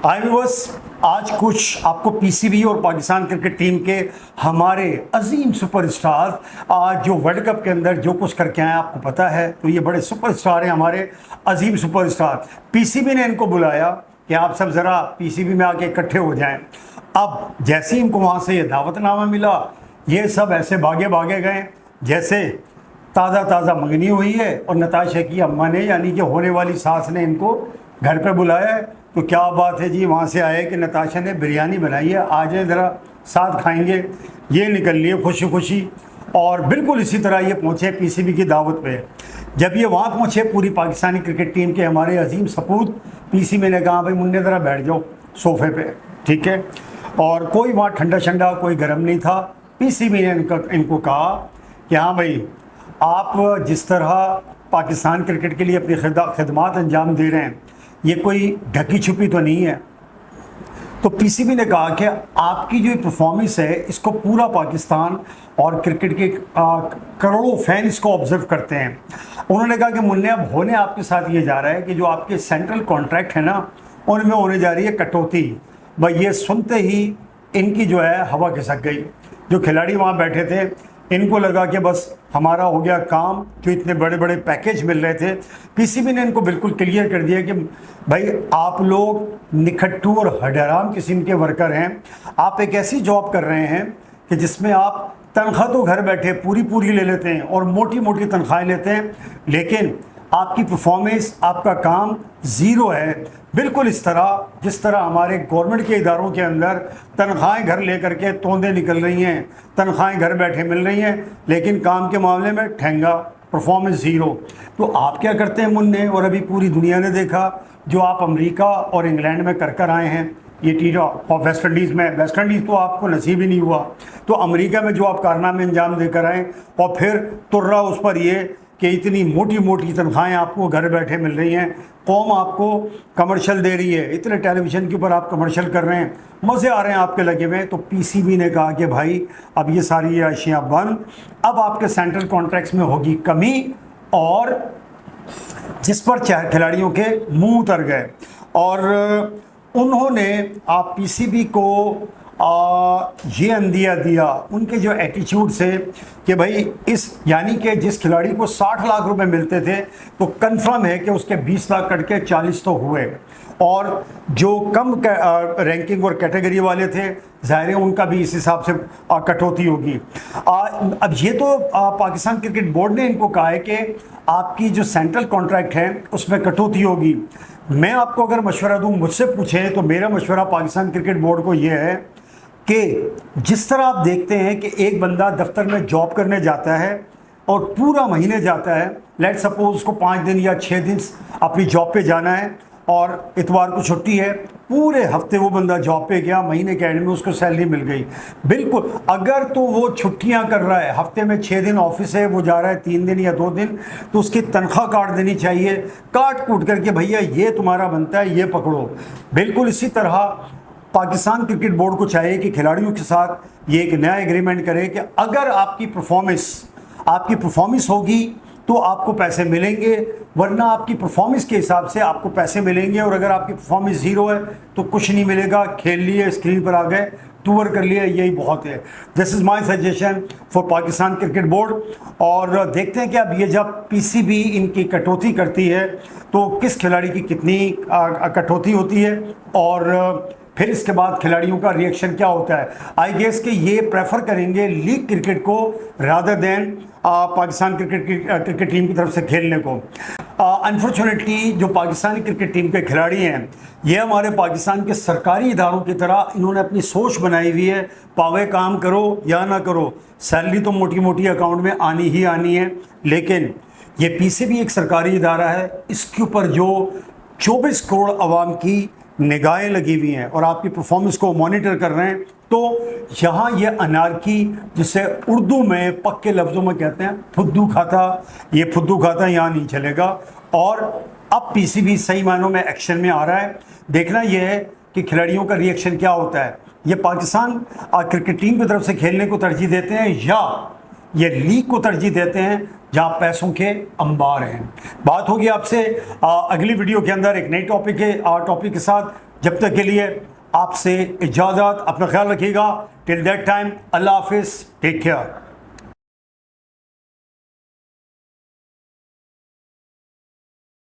आई बस आज कुछ आपको पीसीबी और पाकिस्तान क्रिकेट टीम के हमारे अजीम सुपरस्टार आज जो वर्ल्ड कप के अंदर जो कुछ करके आए आपको पता है। तो ये बड़े सुपरस्टार हैं हमारे अजीम सुपरस्टार। पीसीबी ने इनको बुलाया कि आप सब ज़रा पीसीबी में आके इकट्ठे हो जाएं। अब जैसे ही इनको वहाँ से ये दावतनामा मिला, ये सब ऐसे भागे भागे गए जैसे ताज़ा ताज़ा मंगनी हुई है और नताशा की अम्मा ने यानी कि होने वाली सास ने इनको घर पे बुलाया है। तो क्या बात है जी, वहाँ से आए कि नताशा ने बिरयानी बनाई है, आ जाए ज़रा साथ खाएंगे। ये निकल लिए खुशी खुशी और बिल्कुल इसी तरह ये पहुँचे पीसीबी की दावत पे। जब ये वहाँ पहुँचे पूरी पाकिस्तानी क्रिकेट टीम के हमारे अजीम सपूत, पीसीबी ने कहा भाई मुन्ने ज़रा बैठ जाओ सोफ़े पे, ठीक है। और कोई वहाँ ठंडा ठंडा कोई गर्म नहीं था। पीसीबी ने इनको कहा कि हाँ भाई, आप जिस तरह पाकिस्तान क्रिकेट के लिए अपनी खिदमत अंजाम दे रहे हैं, ये कोई ढकी छुपी तो नहीं है। तो पीसीबी ने कहा कि आपकी जो परफॉर्मेंस है इसको पूरा पाकिस्तान और क्रिकेट के करोड़ों फैन इसको ऑब्जर्व करते हैं। उन्होंने कहा कि मुन्ने अब होने आपके साथ ये जा रहा है कि जो आपके सेंट्रल कॉन्ट्रैक्ट है ना, उनमें होने जा रही है कटौती। भाई ये सुनते ही इनकी जो है हवा खिसक गई। जो खिलाड़ी वहाँ बैठे थे इनको लगा कि बस हमारा हो गया काम। जो इतने बड़े बड़े पैकेज मिल रहे थे, पीसीबी ने इनको बिल्कुल क्लियर कर दिया कि भाई आप लोग निखट्टू और हडराम किस्म के वर्कर हैं। आप एक ऐसी जॉब कर रहे हैं कि जिसमें आप तनख्वाह तो घर बैठे पूरी पूरी ले लेते हैं और मोटी मोटी तनख्वाहें लेते हैं, लेकिन आपकी परफॉर्मेंस, आपका काम ज़ीरो है। बिल्कुल इस तरह जिस तरह हमारे गवर्नमेंट के इदारों के अंदर तनख्वाहें घर लेकर के तोंदे निकल रही हैं, तनख्वाहें घर बैठे मिल रही हैं, लेकिन काम के मामले में ठेंगा, परफॉर्मेंस ज़ीरो। तो आप क्या करते हैं मुन्ने, और अभी पूरी दुनिया ने देखा जो आप अमेरिका और इंग्लैंड में कर आए हैं। ये टी और वेस्ट इंडीज़ में, वेस्ट इंडीज़ तो आपको नसीब ही नहीं हुआ, तो अमेरिका में जो आप कारनामे अंजाम देकर आए और फिर तुर्रा उस पर ये कि इतनी मोटी मोटी तनख्वाहें आपको घर बैठे मिल रही हैं, कौम आपको कमर्शियल दे रही है, इतने टेलीविज़न के ऊपर आप कमर्शियल कर रहे हैं, मज़े आ रहे हैं आपके लगे में। तो पीसीबी ने कहा कि भाई अब ये सारी अशियाँ बंद, अब आपके सेंट्रल कॉन्ट्रैक्ट्स में होगी कमी, और जिस पर खिलाड़ियों के मुंह उतर गए। और उन्होंने आप पीसीबी को ये अंदिया दिया उनके जो एटीट्यूड से कि भाई इस यानी कि जिस खिलाड़ी को 60 लाख रुपए मिलते थे तो कंफर्म है कि उसके 20 लाख कट के 40 तो हुए, और जो कम रैंकिंग और कैटेगरी वाले थे ज़ाहिर है उनका भी इस हिसाब से कटौती होगी। अब ये तो पाकिस्तान क्रिकेट बोर्ड ने इनको कहा है कि आपकी जो सेंट्रल कॉन्ट्रैक्ट है उसमें कटौती होगी। मैं आपको अगर मशवरा दूँ, मुझसे पूछें तो मेरा मशवरा पाकिस्तान क्रिकेट बोर्ड को ये है कि जिस तरह आप देखते हैं कि एक बंदा दफ्तर में जॉब करने जाता है और पूरा महीने जाता है, लेट सपोज उसको 5 दिन या 6 दिन अपनी जॉब पे जाना है और इतवार को छुट्टी है, पूरे हफ्ते वो बंदा जॉब पे गया, महीने के एंड में उसको सैलरी मिल गई। बिल्कुल अगर तो वो छुट्टियां कर रहा है, हफ्ते में 6 दिन ऑफिस है, वो जा रहा है 3 दिन या 2 दिन, तो उसकी तनख्वाह काट देनी चाहिए, काट कूट करके भैया ये तुम्हारा बनता है, ये पकड़ो। बिल्कुल इसी तरह पाकिस्तान क्रिकेट बोर्ड को चाहिए कि खिलाड़ियों के साथ ये एक नया एग्रीमेंट करे कि अगर आपकी परफॉर्मेंस होगी तो आपको पैसे मिलेंगे, वरना आपकी परफॉर्मेंस के हिसाब से आपको पैसे मिलेंगे, और अगर आपकी परफॉर्मेंस ज़ीरो है तो कुछ नहीं मिलेगा। खेल लिए, स्क्रीन पर आ गए, टूर कर लिया, यही बहुत है। This is my suggestion for Pakistan cricket board. और देखते हैं कि अब ये जब पीसीबी इनकी कटौती करती है तो किस खिलाड़ी की कितनी कटौती होती है, और फिर इसके बाद खिलाड़ियों का रिएक्शन क्या होता है। आई गेस कि ये प्रेफर करेंगे लीग क्रिकेट को rather than Pakistan cricket team की तरफ से खेलने को। अनफॉर्चुनेटली जो पाकिस्तानी क्रिकेट टीम के खिलाड़ी हैं, ये हमारे पाकिस्तान के सरकारी इदारों की तरह इन्होंने अपनी सोच बनाई हुई है, पावे काम करो या ना करो, सैलरी तो मोटी मोटी अकाउंट में आनी ही आनी है। लेकिन ये पीसीबी एक सरकारी इदारा है, इसके ऊपर जो 24 करोड़ आवाम की निगाहें लगी हुई हैं और आपकी परफॉर्मेंस को मॉनिटर कर रहे हैं, तो यहाँ ये अनारकी, जिसे उर्दू में पक्के लफ्ज़ों में कहते हैं फुद्दू खाता, ये फुद्दू खाता यहाँ नहीं चलेगा। और अब पीसीबी सही मायनों में एक्शन में आ रहा है। देखना यह है कि खिलाड़ियों का रिएक्शन क्या होता है। ये पाकिस्तान क्रिकेट टीम की तरफ से खेलने को तरजीह देते हैं या ये लीग को तरजीह देते हैं जहाँ पैसों के अंबार हैं। बात होगी आपसे अगली वीडियो के अंदर एक नई टॉपिक के साथ। जब तक के लिए आपसे इजाज़त, अपना ख्याल रखिएगा। टिल दैट टाइम, अल्लाह हाफिज़, टेक केयर।